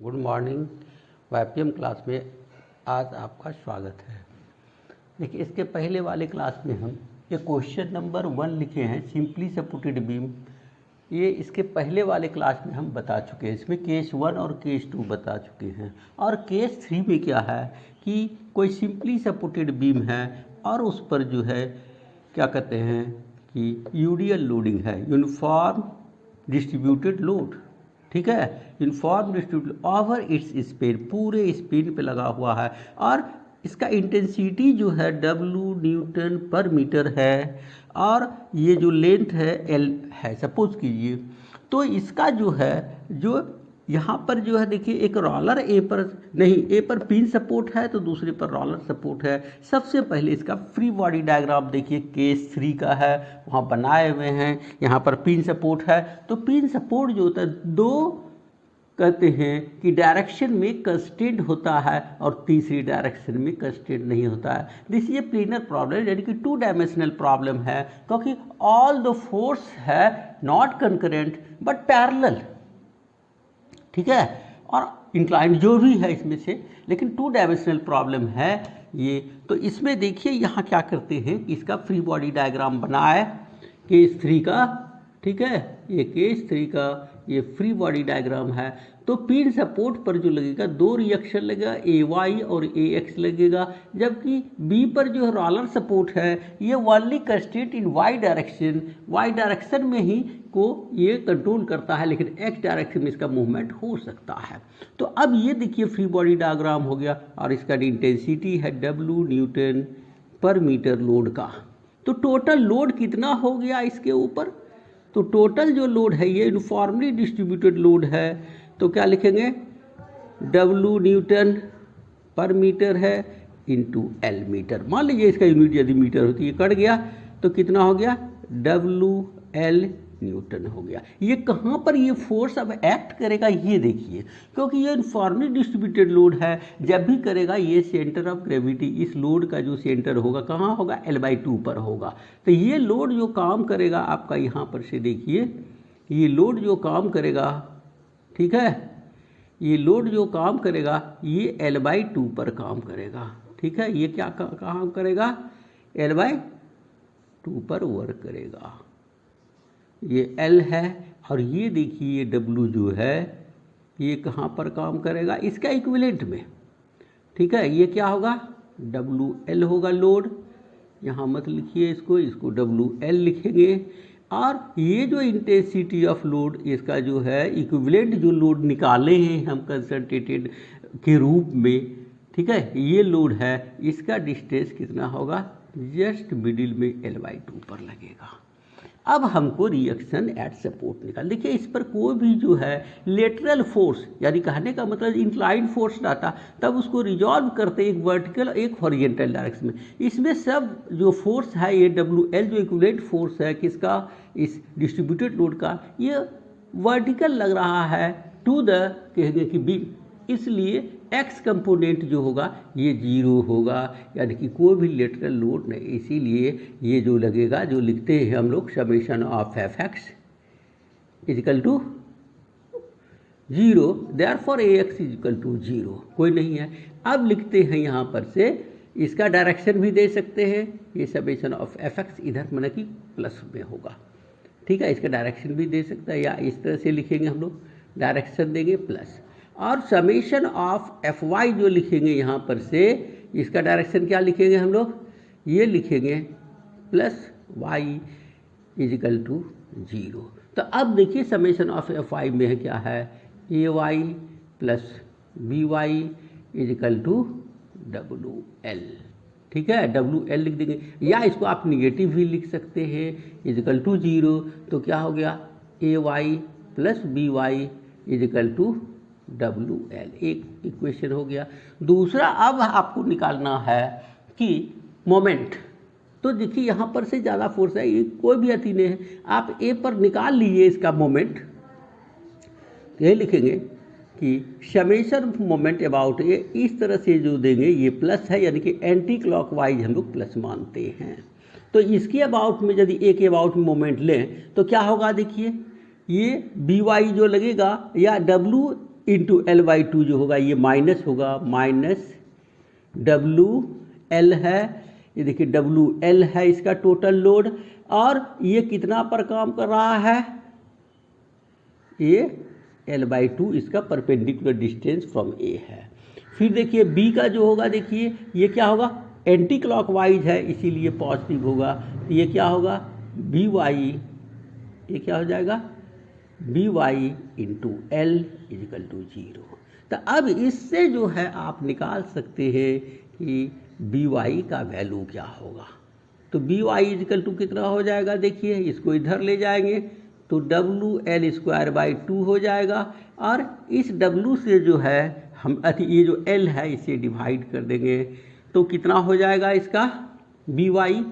Good morning. YPM class में आज आपका स्वागत है। देखिए, इसके पहले वाले क्लास में हम ये क्वेश्चन नंबर 1 लिखे हैं, सिंपली सपोर्टेड बीम। ये इसके पहले वाले क्लास में हम बता चुके हैं। इसमें केस 1 और केस 2 बता चुके हैं। और केस 3 में क्या है कि कोई सिंपली सपोर्टेड बीम है और उस पर जो है क्या कहते हैं कि यूडियल लोडिंग है, यूनिफॉर्म डिस्ट्रीब्यूटेड लोड। ठीक है, uniform distributed over it's Spain, पूरे स्पेन पे लगा हुआ है और इसका इंटेंसिटी जो है W न्यूटन पर मीटर है और ये जो लेंथ है L है, सपोज कीजिए। तो इसका जो है जो यहाँ पर जो है देखिए, एक रोलर ए पर पिन सपोर्ट है तो दूसरे पर रोलर सपोर्ट है। सबसे पहले इसका फ्री बॉडी डायग्राम देखिए, केस 3 का है, वहाँ बनाए हुए हैं। यहाँ पर पिन सपोर्ट है तो पिन सपोर्ट जो होता है दो कहते हैं कि डायरेक्शन में कंस्ट्रेंट होता है और तीसरी डायरेक्शन में कंस्ट्रेंट नहीं होता है। दिस ये प्लेनर प्रॉब्लम यानी कि 2 डायमेंशनल प्रॉब्लम है, क्योंकि ऑल द फोर्स है नॉट कंकरेंट बट पैरेलल। ठीक है, और इंक्लाइंड जो भी है इसमें से, लेकिन 2 डायमेंशनल प्रॉब्लम है ये। तो इसमें देखिए यहाँ क्या करते हैं कि इसका फ्री बॉडी डायग्राम बनाए केस 3 का। ठीक है, ये केस 3 का ये फ्री बॉडी डायग्राम है। तो पिन सपोर्ट पर जो लगेगा 2 रिएक्शन लगेगा, AY और AX लगेगा, जबकि B पर जो रोलर सपोर्ट है ये ओनली कंस्ट्रेंट इन Y डायरेक्शन में ही को ये कंट्रोल करता है, लेकिन X डायरेक्शन में इसका मूवमेंट हो सकता है। तो अब ये देखिए फ्री बॉडी डायग्राम हो गया और इसका इंटेंसिटी है W न्यूटन पर मीटर लोड का। तो टोटल लोड कितना हो गया इसके ऊपर? तो टोटल जो लोड है ये यूनिफॉर्मली डिस्ट्रीब्यूटेड लोड है, तो क्या लिखेंगे W न्यूटन पर मीटर है इंटू L मीटर। मान लीजिए इसका यूनिट यदि मीटर होती है, कट गया तो कितना हो गया WL न्यूटन हो गया। ये कहाँ पर ये फोर्स अब एक्ट करेगा ये देखिए, क्योंकि ये यूनिफॉर्मली डिस्ट्रीब्यूटेड लोड है। जब भी करेगा ये सेंटर ऑफ ग्रेविटी, इस लोड का जो सेंटर होगा कहाँ होगा, L/2 पर होगा। तो ये लोड जो काम करेगा आपका यहाँ पर से देखिए, ये लोड जो काम करेगा, ठीक है, ये लोड जो काम करेगा ये L/2 पर काम करेगा। ठीक है, ये क्या काम करेगा, L/2 पर वर्क करेगा। ये L है और ये देखिए ये W जो है ये कहाँ पर काम करेगा, इसका इक्विवेलेंट में। ठीक है, ये क्या होगा WL होगा लोड, यहाँ मत लिखिए इसको WL लिखेंगे। और ये जो इंटेंसिटी ऑफ लोड इसका जो है इक्विवेलेंट जो लोड निकाले हैं हम कंसंट्रेटेड के रूप में, ठीक है, ये लोड है, इसका डिस्टेंस कितना होगा, जस्ट मिडिल में L/2 पर लगेगा। अब हमको रिएक्शन एट सपोर्ट निकाल। देखिए, इस पर कोई भी जो है लेटरल फोर्स, यानी कहने का मतलब इंक्लाइंड फोर्स डाटा, तब उसको रिजॉल्व करते एक वर्टिकल एक हॉरिजॉन्टल डायरेक्शन में। इसमें सब जो फोर्स है ये WL जो इक्विवेलेंट फोर्स है किसका, इस डिस्ट्रीब्यूटेड लोड का, ये वर्टिकल लग रहा है टू द कहेंगे कि बीम, इसलिए X कंपोनेंट जो होगा ये 0 होगा, यानी कि कोई भी लेटरल लोड नहीं। इसीलिए ये जो लगेगा, जो लिखते हैं हम लोग summation of Fx equal to 0, therefore AX equal to 0, कोई नहीं है। अब लिखते हैं यहाँ पर से, इसका डायरेक्शन भी दे सकते हैं, ये समेशन ऑफ Fx इधर मतलब कि प्लस में होगा। ठीक है, इसका डायरेक्शन भी दे सकता है, या इस तरह से लिखेंगे हम लोग, डायरेक्शन देंगे प्लस, और समेशन ऑफ Fy जो लिखेंगे यहाँ पर से, इसका डायरेक्शन क्या लिखेंगे हम लोग, ये लिखेंगे प्लस y इजिकल टू 0। तो अब देखिए समेशन ऑफ Fy में है क्या है, AY plus BY equal to WL। ठीक है, WL लिख देंगे, या इसको आप निगेटिव भी लिख सकते हैं, इजिकल टू 0। तो क्या हो गया, AY plus BY equal to WL, एक इक्वेशन हो गया। दूसरा अब आपको निकालना है कि मोमेंट। तो देखिए यहाँ पर से ज़्यादा फोर्स है, ये कोई भी अति नहीं है, आप A पर निकाल लीजिए इसका मोमेंट। ये लिखेंगे कि समेशन मोमेंट अबाउट ए, इस तरह से जो देंगे ये प्लस है, यानी कि एंटी क्लॉकवाइज हम लोग प्लस मानते हैं। तो इसके अबाउट में यदि A के अबाउट में मोमेंट लें तो क्या होगा, देखिए ये BY जो लगेगा, या W इंटू L/2 जो होगा ये माइनस होगा, माइनस WL है, ये देखिए WL है इसका टोटल लोड, और ये कितना पर काम कर रहा है, ये L/2 इसका परपेंडिकुलर डिस्टेंस फ्रॉम A है। फिर देखिए B का जो होगा, देखिए ये क्या होगा, एंटी क्लॉकवाइज है इसीलिए पॉजिटिव होगा, तो ये क्या होगा BY, ये क्या हो जाएगा BY into L equal to 0। तो अब इससे जो है आप निकाल सकते हैं कि BY का वैल्यू क्या होगा। तो BY इजिकल टू कितना हो जाएगा, देखिए इसको इधर ले जाएंगे तो WL²/2 हो जाएगा, और इस W से जो है हम ये जो L है इसे डिवाइड कर देंगे तो कितना हो जाएगा इसका BY,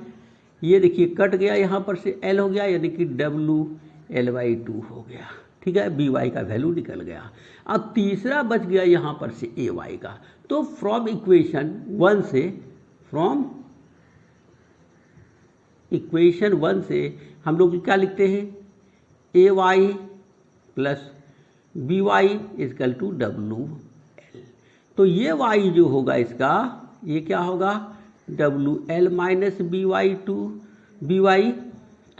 ये देखिए कट गया, यहाँ पर से L हो गया, यानी कि WL/2 हो गया। ठीक है, BY का वैल्यू निकल गया। अब तीसरा बच गया यहाँ पर से AY का। तो फ्रॉम इक्वेशन 1 से हम लोग क्या लिखते हैं, AY plus BY equal to WL। तो ये Y जो होगा इसका, ये क्या होगा WL माइनस BY, तो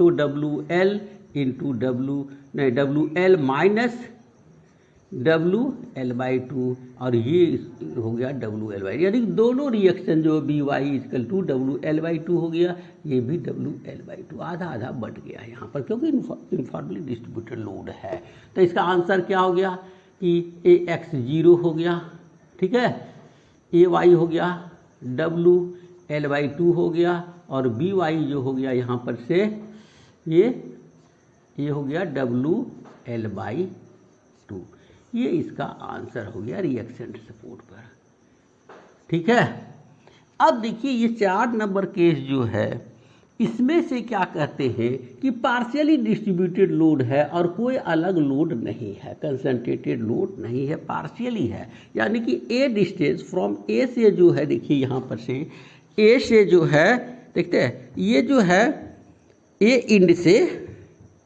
WL into WL minus WL/2, और ये हो गया WL/, यानी दोनों रिएक्शन जो BY इजकल टू WL/2 हो गया, ये भी WL/2 आधा आधा बट गया यहाँ पर, क्योंकि यूनिफॉर्मली डिस्ट्रीब्यूटेड लोड है। तो इसका आंसर क्या हो गया कि AX 0 हो गया, ठीक है, AY हो गया, WL/2 हो गया, और BY जो हो गया यहाँ पर से ये हो गया WL/2। ये इसका आंसर हो गया रिएक्शन सपोर्ट पर। ठीक है, अब देखिए ये 4 नंबर केस जो है, इसमें से क्या कहते हैं कि पार्शियली डिस्ट्रीब्यूटेड लोड है और कोई अलग लोड नहीं है, कंसंट्रेटेड लोड नहीं है, पार्शियली है, यानी कि ए डिस्टेंस फ्रॉम ए से जो है, देखिए यहाँ पर से ए से जो है, देखते हैं ये जो है ए इंड से,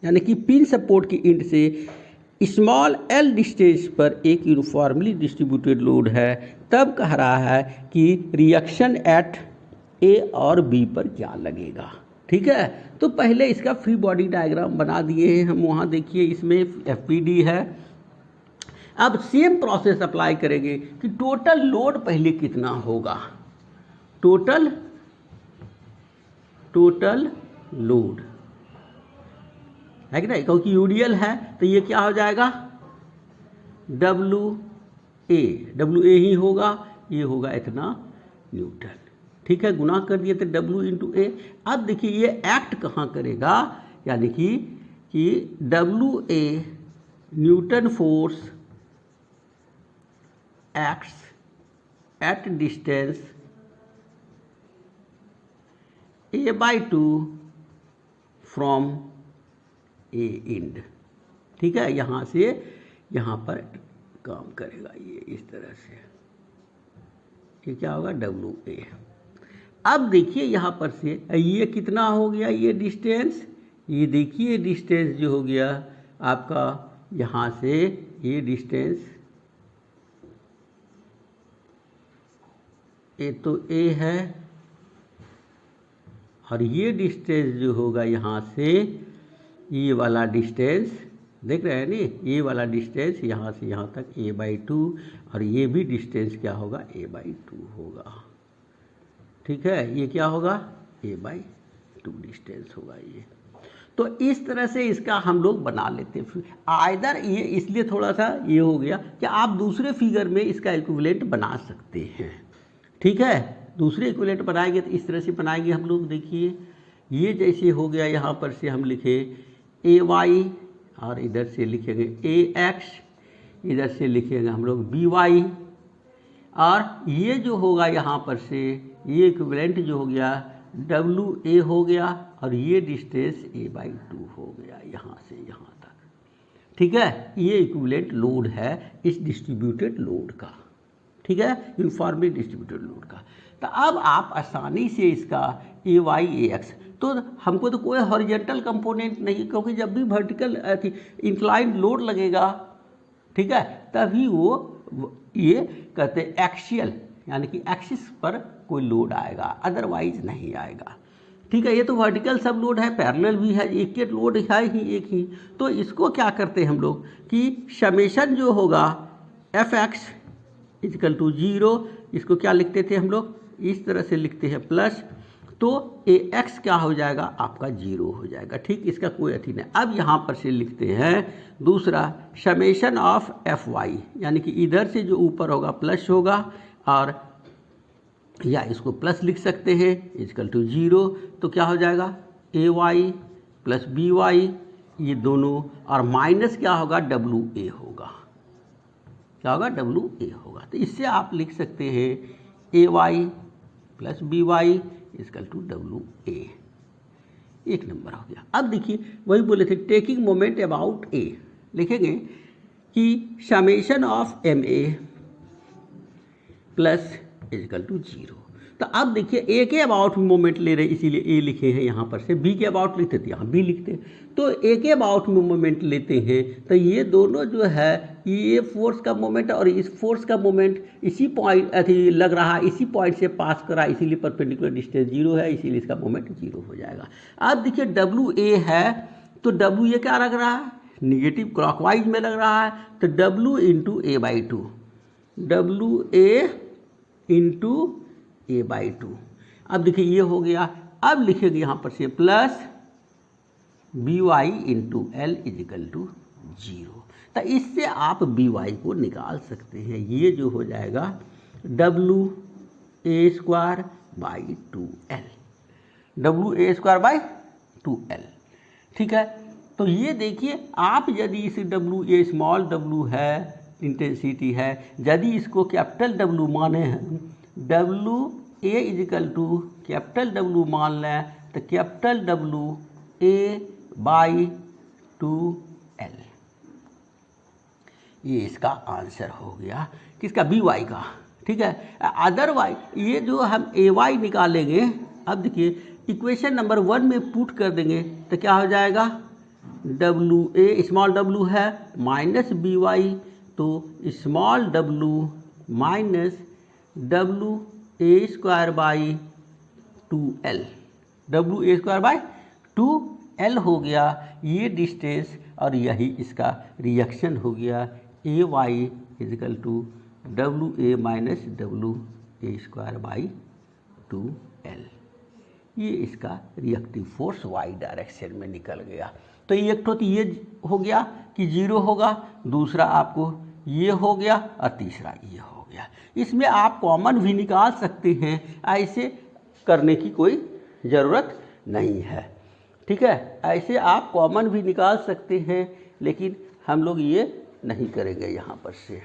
यानी कि पिन सपोर्ट की इंड से स्मॉल l डिस्टेंस पर एक यूनिफॉर्मली डिस्ट्रीब्यूटेड लोड है, तब कह रहा है कि रिएक्शन एट A और B पर क्या लगेगा। ठीक है, तो पहले इसका फ्री बॉडी डायग्राम बना दिए हैं हम, वहाँ देखिए इसमें FPD है। अब सेम प्रोसेस अप्लाई करेंगे कि टोटल लोड पहले कितना होगा, टोटल लोड है कि नहीं, क्योंकि यूडीएल है तो ये क्या हो जाएगा WA ही होगा, ये होगा इतना न्यूटन। ठीक है, गुना कर दिए तो W इंटू ए। अब देखिए ये एक्ट कहाँ करेगा, यानी कि WA Newton force acts at distance A/2 from a end. ठीक है, यहाँ से यहाँ पर काम करेगा ये इस तरह से, ये क्या होगा WA। अब देखिए यहाँ पर से ये कितना हो गया, ये डिस्टेंस, ये देखिए डिस्टेंस जो हो गया आपका यहाँ से, ये डिस्टेंस ये तो A है, और ये डिस्टेंस जो होगा यहाँ से, ये वाला डिस्टेंस देख रहे हैं नी, ये वाला डिस्टेंस यहाँ से यहाँ तक A/2, और ये भी डिस्टेंस क्या होगा A/2 होगा। ठीक है, ये क्या होगा A/2 डिस्टेंस होगा ये। तो इस तरह से इसका हम लोग बना लेते हैं। आइदर ये इसलिए थोड़ा सा ये हो गया कि आप दूसरे फिगर में इसका इक्विवेलेंट बना सकते हैं। ठीक है, दूसरे इक्विवेलेंट बनाएंगे तो इस तरह से बनाएंगे हम लोग। देखिए ये जैसे हो गया, यहाँ पर से हम लिखे AY, और इधर से लिखेंगे AX, इधर से लिखेंगे हम लोग BY, और ये जो होगा यहाँ पर से ये इक्विवेलेंट जो हो गया WA हो गया, और ये डिस्टेंस A/2 हो गया यहाँ से यहाँ तक। ठीक है, ये इक्विवेलेंट लोड है इस डिस्ट्रीब्यूटेड लोड का। ठीक है, यूनिफॉर्मली डिस्ट्रीब्यूटेड लोड का। तो अब आप आसानी से इसका AY AX, तो हमको तो कोई हॉरिजॉन्टल कंपोनेंट नहीं, क्योंकि जब भी वर्टिकल इंक्लाइंड लोड लगेगा, ठीक है, तभी वो ये कहते हैं एक्सियल, यानी कि एक्सिस पर कोई लोड आएगा, अदरवाइज नहीं आएगा। ठीक है, ये तो वर्टिकल सब लोड है, पैरेलल भी है, एक लोड है ही एक ही। तो इसको क्या करते हैं हम लोग कि समेशन जो होगा एफ एक्स इक्वल टू 0, इसको क्या लिखते थे हम लोग, इस तरह से लिखते हैं प्लस, तो ए एक्स क्या हो जाएगा आपका 0 हो जाएगा। ठीक, इसका कोई अथी नहीं। अब यहाँ पर से लिखते हैं दूसरा समेशन ऑफ एफ वाई, यानी कि इधर से जो ऊपर होगा प्लस होगा, और या इसको प्लस लिख सकते हैं इक्वल टू 0, तो क्या हो जाएगा ए वाई प्लस बी वाई, ये दोनों, और माइनस क्या होगा डब्लू ए होगा, क्या होगा डब्लू ए होगा। तो इससे आप लिख सकते हैं A Y plus B Y equal to W A. एक नंबर हो गया। अब देखिए वही बोले थे टेकिंग मोमेंट अबाउट ए, लिखेंगे कि summation of m a plus equal to 0। तो अब देखिए ए के अबाउट में मोमेंट ले रहे, इसीलिए ए लिखे हैं यहाँ पर से, बी के अबाउट लिखते थे यहाँ बी लिखते, तो ए के अबाउट में मोमेंट लेते हैं, तो ये दोनों जो है ये फोर्स का मोमेंट और इस फोर्स का मोमेंट इसी पॉइंट अथी लग रहा है, इसी पॉइंट से पास करा, इसीलिए परपेंडिकुलर डिस्टेंस 0 है, इसीलिए इसका मोमेंट 0 हो जाएगा। अब देखिए डब्लू ए है, तो डब्लू ए क्या लग रहा है, निगेटिव क्लॉकवाइज में लग रहा है, तो W into A by 2, W A into A by 2। अब देखिए ये हो गया। अब लिखेंगे यहाँ पर से plus B y into l equal to 0। तो इससे आप बी वाई को निकाल सकते हैं, ये जो हो जाएगा W A square by 2L, W A square by 2L। ठीक है, तो ये देखिए आप यदि इस डब्लू ए स्मॉल डब्लू है, इंटेंसिटी है, यदि इसको कैपिटल डब्लू माने हैं, W A equal to capital W मान लें, तो capital W A by 2L, ये इसका आंसर हो गया किसका, बी वाई का। ठीक है, अदरवाइज ये जो हम ए वाई निकालेंगे, अब देखिए इक्वेशन नंबर 1 में पुट कर देंगे तो क्या हो जाएगा, डब्लू ए स्मॉल डब्लू है माइनस बी वाई, तो small W minus W A square by 2L, W A square by 2L हो गया ये डिस्टेंस, और यही इसका रिएक्शन हो गया A Y is equal to W A minus W A square by 2L। ये इसका रिएक्टिव फोर्स वाई डायरेक्शन में निकल गया। तो एक तो ये हो गया कि 0 होगा, दूसरा आपको ये हो गया, और तीसरा ये हो गया। इसमें आप कॉमन भी निकाल सकते हैं, ऐसे करने की कोई ज़रूरत नहीं है। ठीक है, ऐसे आप कॉमन भी निकाल सकते हैं, लेकिन हम लोग ये नहीं करेंगे यहाँ पर से।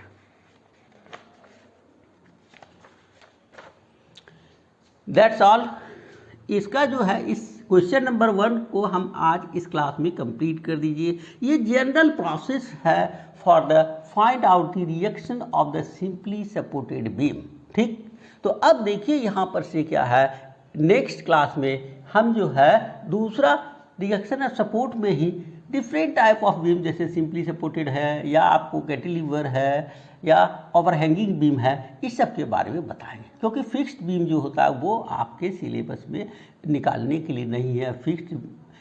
That's all. इसका जो है इस क्वेश्चन नंबर 1 को हम आज इस क्लास में कंप्लीट कर दीजिए। ये जनरल प्रोसेस है for the find out the reaction of the simply supported beam. ठीक, तो अब देखिए यहाँ पर से क्या है, नेक्स्ट क्लास में हम जो है दूसरा रिएक्शन ऑफ सपोर्ट में ही डिफरेंट टाइप ऑफ बीम, जैसे सिंपली सपोर्टेड है, या आपको कैंटिलीवर है, या ओवरहैंगिंग बीम है, इस सब के बारे में बताएंगे। क्योंकि फिक्स्ड बीम जो होता है वो आपके सिलेबस में निकालने के लिए नहीं है। फिक्स्ड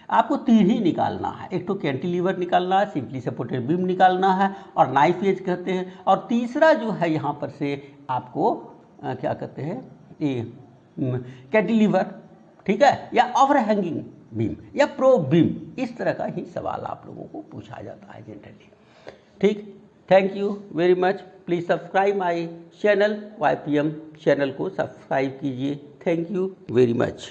आपको 3 ही निकालना है, एक तो कैंटिलीवर निकालना है, सिंपली सपोर्टेड बीम निकालना है, और नाइफ एज कहते हैं, और तीसरा जो है यहाँ पर से आपको क्या कहते हैं, ये कैंटिलीवर, ठीक है, या ओवरहैंगिंग बीम, या प्रो बीम, इस तरह का ही सवाल आप लोगों को पूछा जाता है जनरली। ठीक, thank you very much. Please subscribe my channel, YPM channel को सब्सक्राइब कीजिए। Thank you very much.